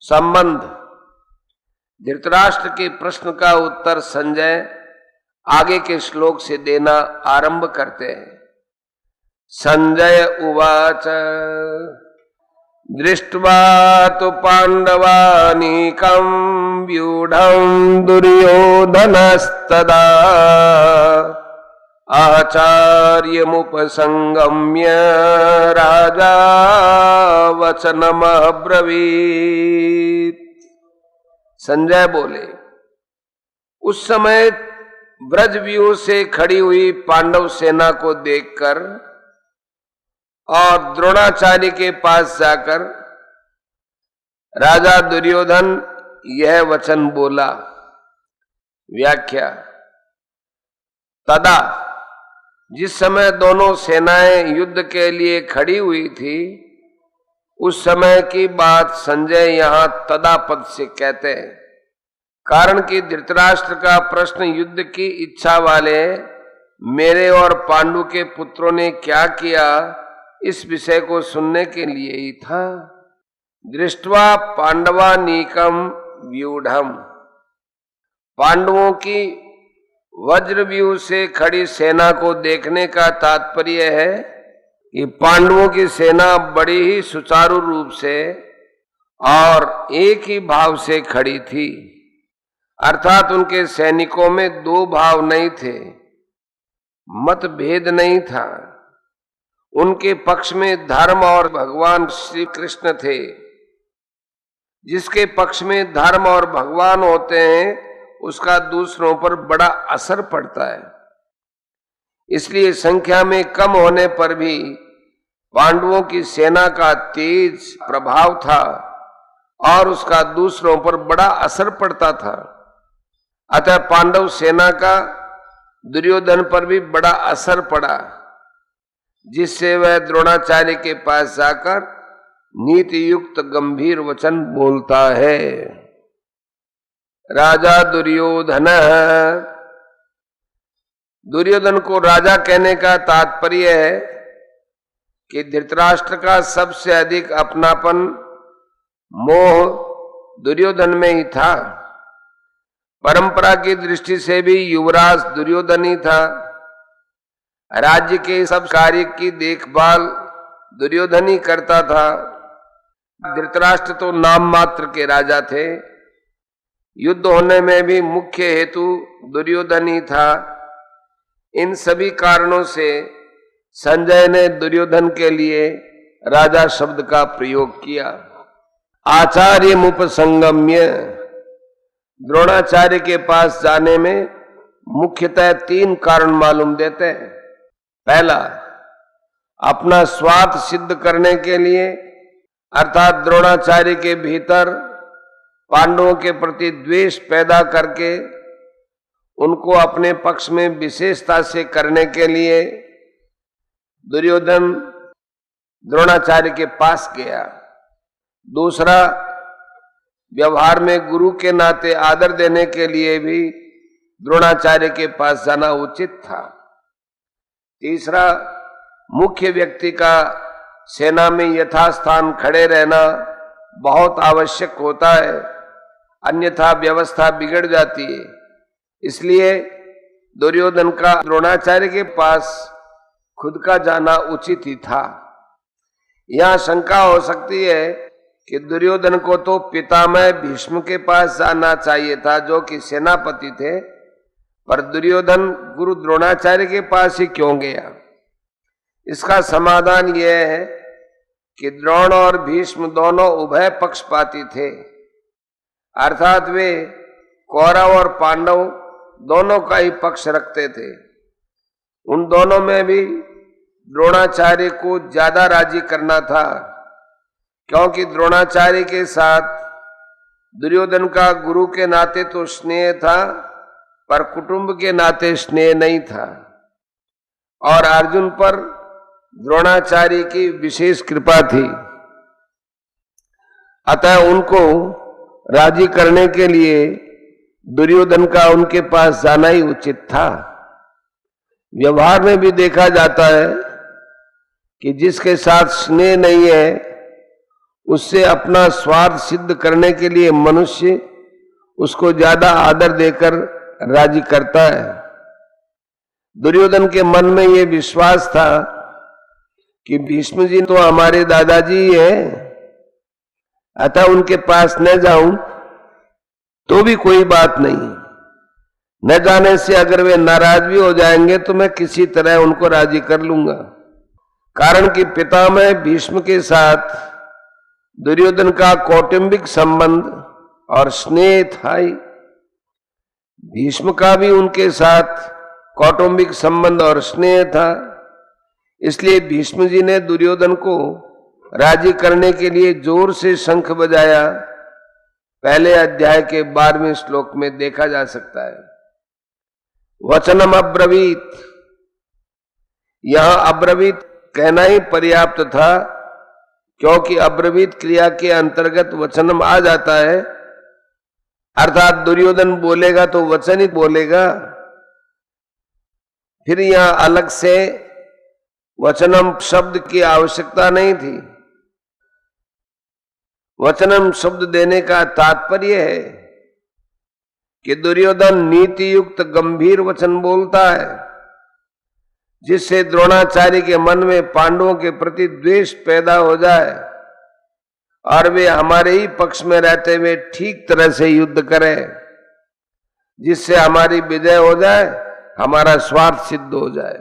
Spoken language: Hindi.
संबंध। धृतराष्ट्र के प्रश्न का उत्तर संजय आगे के श्लोक से देना आरंभ करते हैं। संजय उवाच दृष्ट्वा तु पांडवानीकं व्यूढ़ं दुर्योधनस्तदा आचार्यमुपसंगम्य राजा वचनमब्रवीत्। संजय बोले, उस समय ब्रजव्यूह से खड़ी हुई पांडव सेना को देखकर और द्रोणाचार्य के पास जाकर राजा दुर्योधन यह वचन बोला। व्याख्या। तदा, जिस समय दोनों सेनाएं युद्ध के लिए खड़ी हुई थी, उस समय की बात संजय यहां तदा पद से कहते हैं, कारण कि धृतराष्ट्र का प्रश्न युद्ध की इच्छा वाले मेरे और पांडु के पुत्रों ने क्या किया, इस विषय को सुनने के लिए ही था। दृष्ट्वा पांडवानीकम व्यूढ़म, पांडवों की वज्रव्यूह से खड़ी सेना को देखने का तात्पर्य है कि पांडवों की सेना बड़ी ही सुचारू रूप से और एक ही भाव से खड़ी थी, अर्थात उनके सैनिकों में दो भाव नहीं थे, मतभेद नहीं था। उनके पक्ष में धर्म और भगवान श्री कृष्ण थे। जिसके पक्ष में धर्म और भगवान होते हैं उसका दूसरों पर बड़ा असर पड़ता है। इसलिए संख्या में कम होने पर भी पांडवों की सेना का तेज प्रभाव था और उसका दूसरों पर बड़ा असर पड़ता था। अतः पांडव सेना का दुर्योधन पर भी बड़ा असर पड़ा, जिससे वह द्रोणाचार्य के पास जाकर नीति युक्त गंभीर वचन बोलता है। राजा दुर्योधन, दुर्योधन को राजा कहने का तात्पर्य है कि धृतराष्ट्र का सबसे अधिक अपनापन मोह दुर्योधन में ही था। परंपरा की दृष्टि से भी युवराज दुर्योधन ही था। राज्य के सब कार्य की देखभाल दुर्योधन ही करता था। धृतराष्ट्र तो नाम मात्र के राजा थे। युद्ध होने में भी मुख्य हेतु दुर्योधन ही था। इन सभी कारणों से संजय ने दुर्योधन के लिए राजा शब्द का प्रयोग किया। आचार्य मुपसंगम्य, द्रोणाचार्य के पास जाने में मुख्यतः तीन कारण मालूम देते हैं। पहला, अपना स्वार्थ सिद्ध करने के लिए, अर्थात द्रोणाचार्य के भीतर पांडवों के प्रति द्वेष पैदा करके उनको अपने पक्ष में विशेषता से करने के लिए दुर्योधन द्रोणाचार्य के पास गया। दूसरा, व्यवहार में गुरु के नाते आदर देने के लिए भी द्रोणाचार्य के पास जाना उचित था। तीसरा, मुख्य व्यक्ति का सेना में यथास्थान खड़े रहना बहुत आवश्यक होता है, अन्यथा व्यवस्था बिगड़ जाती है। इसलिए दुर्योधन का द्रोणाचार्य के पास खुद का जाना उचित ही था। यहां शंका हो सकती है कि दुर्योधन को तो पितामह भीष्म के पास जाना चाहिए था, जो कि सेनापति थे, पर दुर्योधन गुरु द्रोणाचार्य के पास ही क्यों गया? इसका समाधान यह है कि द्रोण और भीष्म दोनों उभय पक्षपाती थे, अर्थात वे कौरव और पांडव दोनों का ही पक्ष रखते थे। उन दोनों में भी द्रोणाचार्य को ज्यादा राजी करना था, क्योंकि द्रोणाचार्य के साथ दुर्योधन का गुरु के नाते तो स्नेह था, पर कुटुंब के नाते स्नेह नहीं था। और अर्जुन पर द्रोणाचार्य की विशेष कृपा थी। अतः उनको राजी करने के लिए दुर्योधन का उनके पास जाना ही उचित था। व्यवहार में भी देखा जाता है कि जिसके साथ स्नेह नहीं है उससे अपना स्वार्थ सिद्ध करने के लिए मनुष्य उसको ज्यादा आदर देकर राजी करता है। दुर्योधन के मन में यह विश्वास था कि भीष्म जी तो हमारे दादाजी ही है, अतः उनके पास न जाऊं तो भी कोई बात नहीं, न जाने से अगर वे नाराज भी हो जाएंगे तो मैं किसी तरह उनको राजी कर लूंगा। कारण कि पितामह भीष्म के साथ दुर्योधन का कौटुंबिक संबंध और स्नेह था ही। भीष्म का भी उनके साथ कौटुंबिक संबंध और स्नेह था। इसलिए भीष्म जी ने दुर्योधन को राजी करने के लिए जोर से शंख बजाया। पहले अध्याय के 12वें श्लोक में देखा जा सकता है। वचनम अब्रवीत, यहां अब्रवीत कहना ही पर्याप्त था, क्योंकि अब्रवीत क्रिया के अंतर्गत वचनम आ जाता है, अर्थात दुर्योधन बोलेगा तो वचन ही बोलेगा। फिर यहां अलग से वचनम शब्द की आवश्यकता नहीं थी। वचनम शब्द देने का तात्पर्य है कि दुर्योधन नीति युक्त गंभीर वचन बोलता है, जिससे द्रोणाचार्य के मन में पांडवों के प्रति द्वेष पैदा हो जाए और वे हमारे ही पक्ष में रहते हुए ठीक तरह से युद्ध करें, जिससे हमारी विजय हो जाए, हमारा स्वार्थ सिद्ध हो जाए।